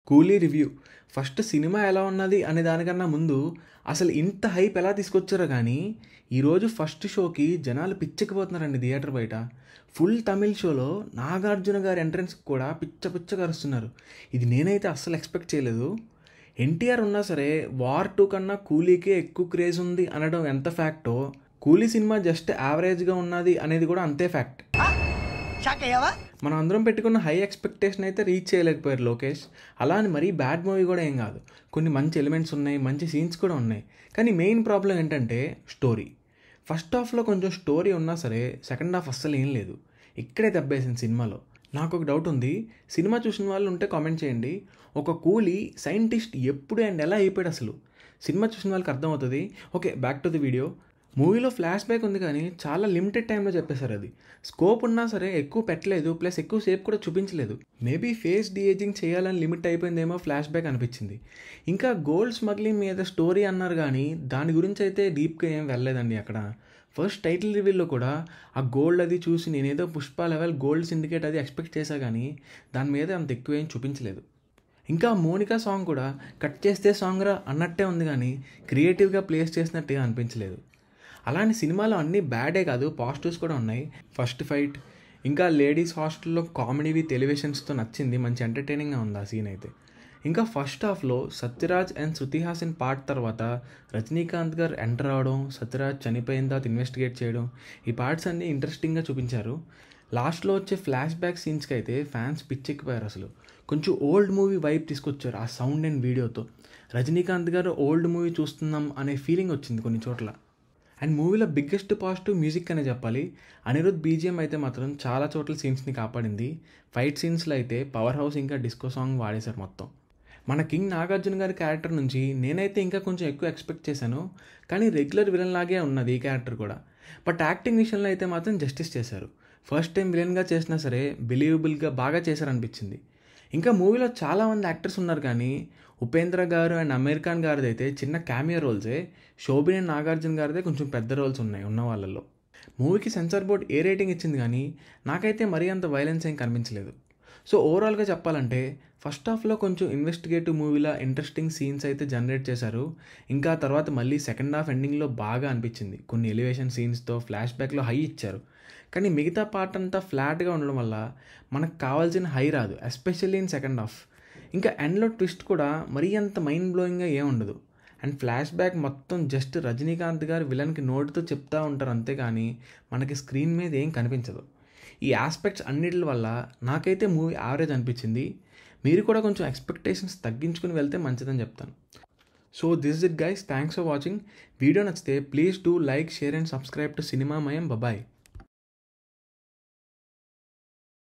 కూలీ review. First cinema ఎలా ఉన్నది అనే దానికన్నా ముందు అసలు ఇంత హైప్ ఎలా తీసుకొచ్చారో కానీ ఈరోజు ఫస్ట్ షోకి జనాలు పిచ్చెక్కిపోతున్నారండి థియేటర్ బయట. ఫుల్ తమిళ్ షోలో నాగార్జున గారి ఎంట్రన్స్కి కూడా పిచ్చగా అరుస్తున్నారు. ఇది నేనైతే అస్సలు ఎక్స్పెక్ట్ చేయలేదు. ఎన్టీఆర్ ఉన్నా సరే వార్ 2 కన్నా కూలీకే ఎక్కువ క్రేజ్ ఉంది అనడం ఎంత ఫ్యాక్టో, కూలీ సినిమా జస్ట్ యావరేజ్గా ఉన్నది అనేది కూడా అంతే ఫ్యాక్ట్. మనం అందరం పెట్టుకున్న హై ఎక్స్పెక్టేషన్ అయితే రీచ్ చేయలేకపోయారు లోకేష్. అలా అని మరీ బ్యాడ్ మూవీ కూడా ఏం కాదు, కొన్ని మంచి ఎలిమెంట్స్ ఉన్నాయి, మంచి సీన్స్ కూడా ఉన్నాయి. కానీ మెయిన్ ప్రాబ్లం ఏంటంటే స్టోరీ. ఫస్ట్ హాఫ్లో కొంచెం స్టోరీ ఉన్నా సరే సెకండ్ హాఫ్ అస్సలు ఏం లేదు. ఇక్కడే దెబ్బేసింది సినిమాలో. నాకు ఒక డౌట్ ఉంది, సినిమా చూసిన వాళ్ళు ఉంటే కామెంట్ చేయండి. ఒక కూలీ సైంటిస్ట్ ఎప్పుడు అండ్ ఎలా అయిపోయాడు అసలు? సినిమా చూసిన వాళ్ళకి అర్థమవుతుంది. Okay, back to the video. మూవీలో ఫ్లాష్ బ్యాక్ ఉంది కానీ చాలా లిమిటెడ్ టైంలో చెప్పేశారు. అది స్కోప్ ఉన్నా సరే ఎక్కువ పెట్టలేదు, ప్లస్ ఎక్కువ సేపు కూడా చూపించలేదు. మేబీ ఫేస్ డిఏజింగ్ చేయాలని లిమిట్ అయిపోయిందేమో ఫ్లాష్ బ్యాక్ అనిపించింది. ఇంకా గోల్డ్ స్మగ్లింగ్ మీద స్టోరీ అన్నారు కానీ దాని గురించి అయితే డీప్గా ఏం వెళ్ళలేదండి అక్కడ. ఫస్ట్ టైటిల్ రివీల్లో కూడా ఆ గోల్డ్ అది చూసి నేనేదో పుష్ప లెవెల్ గోల్డ్ సిండికేట్ అది ఎక్స్పెక్ట్ చేశా కానీ దాని మీద అంత ఎక్కువ ఏం చూపించలేదు. ఇంకా మోనికా సాంగ్ కూడా కట్ చేస్తే సాంగ్ రా అన్నట్టే ఉంది కానీ క్రియేటివ్గా ప్లేస్ చేసినట్టుగా అనిపించలేదు. అలానే సినిమాలో అన్నీ బ్యాడే కాదు, పాజిటివ్స్ కూడా ఉన్నాయి. ఫస్ట్ ఫైట్, ఇంకా లేడీస్ హాస్టల్లో కామెడీ విత్ ఎలివేషన్స్తో నచ్చింది, మంచి ఎంటర్టైనింగ్గా ఉంది ఆ సీన్ అయితే. ఇంకా ఫస్ట్ హాఫ్లో సత్యరాజ్ అండ్ శృతి హాసన్ పార్ట్ తర్వాత రజనీకాంత్ గారు ఎంటర్ అవడం, సత్యరాజ్ చనిపోయిన తర్వాత ఇన్వెస్టిగేట్ చేయడం, ఈ పార్ట్స్ అన్నీ ఇంట్రెస్టింగ్గా చూపించారు. లాస్ట్లో వచ్చే ఫ్లాష్ బ్యాక్ సీన్స్కి అయితే ఫ్యాన్స్ పిచ్చెక్కిపోయారు అసలు. కొంచెం ఓల్డ్ మూవీ వైబ్ తీసుకొచ్చారు ఆ సౌండ్ అండ్ వీడియోతో. రజనీకాంత్ గారు ఓల్డ్ మూవీ చూస్తున్నాం అనే ఫీలింగ్ వచ్చింది కొన్ని చోట్ల. అండ్ మూవీలో బిగ్గెస్ట్ పాజిటివ్ మ్యూజిక్ అనే చెప్పాలి. అనిరుద్ బీజిఎం అయితే మాత్రం చాలా చోట్ల సీన్స్ని కాపాడింది. ఫైట్ సీన్స్లో అయితే పవర్ హౌస్ ఇంకా డిస్కో సాంగ్ వాడేశారు మొత్తం. మన కింగ్ నాగార్జున గారి క్యారెక్టర్ నుంచి నేనైతే ఇంకా కొంచెం ఎక్కువ ఎక్స్పెక్ట్ చేశాను, కానీ రెగ్యులర్ విలన్ లాగే ఉన్నది ఈ క్యారెక్టర్ కూడా. బట్ యాక్టింగ్ విషయంలో అయితే మాత్రం జస్టిస్ చేశారు. ఫస్ట్ టైం విలన్గా చేసినా సరే బిలీవబుల్గా బాగా చేశారనిపించింది. ఇంకా మూవీలో చాలామంది యాక్టర్స్ ఉన్నారు కానీ ఉపేంద్ర గారు అండ్ అమీర్ ఖాన్ గారిది అయితే చిన్న క్యామియో రోల్సే. శోభిన్ అండ్ నాగార్జున గారిదే కొంచెం పెద్ద రోల్స్ ఉన్నాయి ఉన్న వాళ్ళల్లో. మూవీకి సెన్సార్ బోర్డ్ ఏ రేటింగ్ ఇచ్చింది కానీ నాకైతే మరీ అంత వైలెన్స్ ఏం కనిపించలేదు. సో ఓవరాల్గా చెప్పాలంటే ఫస్ట్ హాఫ్లో కొంచెం ఇన్వెస్టిగేటివ్ మూవీలా ఇంట్రెస్టింగ్ సీన్స్ అయితే జనరేట్ చేశారు. ఇంకా తర్వాత మళ్ళీ సెకండ్ హాఫ్ ఎండింగ్లో బాగా అనిపించింది, కొన్ని ఎలివేషన్ సీన్స్తో ఫ్లాష్ బ్యాక్లో హై ఇచ్చారు. కానీ మిగతా పార్ట్ అంతా ఫ్లాట్గా ఉండడం వల్ల మనకు కావాల్సిన హై రాదు, ఎస్పెషల్లీ ఇన్ సెకండ్ హాఫ్. ఇంకా ఎండ్లో ట్విస్ట్ కూడా మరీ అంత మైండ్ బ్లోయింగ్గా ఏం ఉండదు. అండ్ ఫ్లాష్ బ్యాక్ మొత్తం జస్ట్ రజనీకాంత్ గారు విలన్కి నోటితో చెప్తూ ఉంటారు అంతేగాని మనకి స్క్రీన్ మీద ఏం కనిపించదు. ఈ ఆస్పెక్ట్స్ అన్నిటి వల్ల నాకైతే మూవీ యావరేజ్ అనిపించింది. మీరు కూడా కొంచెం ఎక్స్పెక్టేషన్స్ తగ్గించుకుని వెళ్తే మంచిదని చెప్తాను. So this it guys, thanks for watching. Video నచ్చితే please do like, share and subscribe to Cinemamayam. Bye.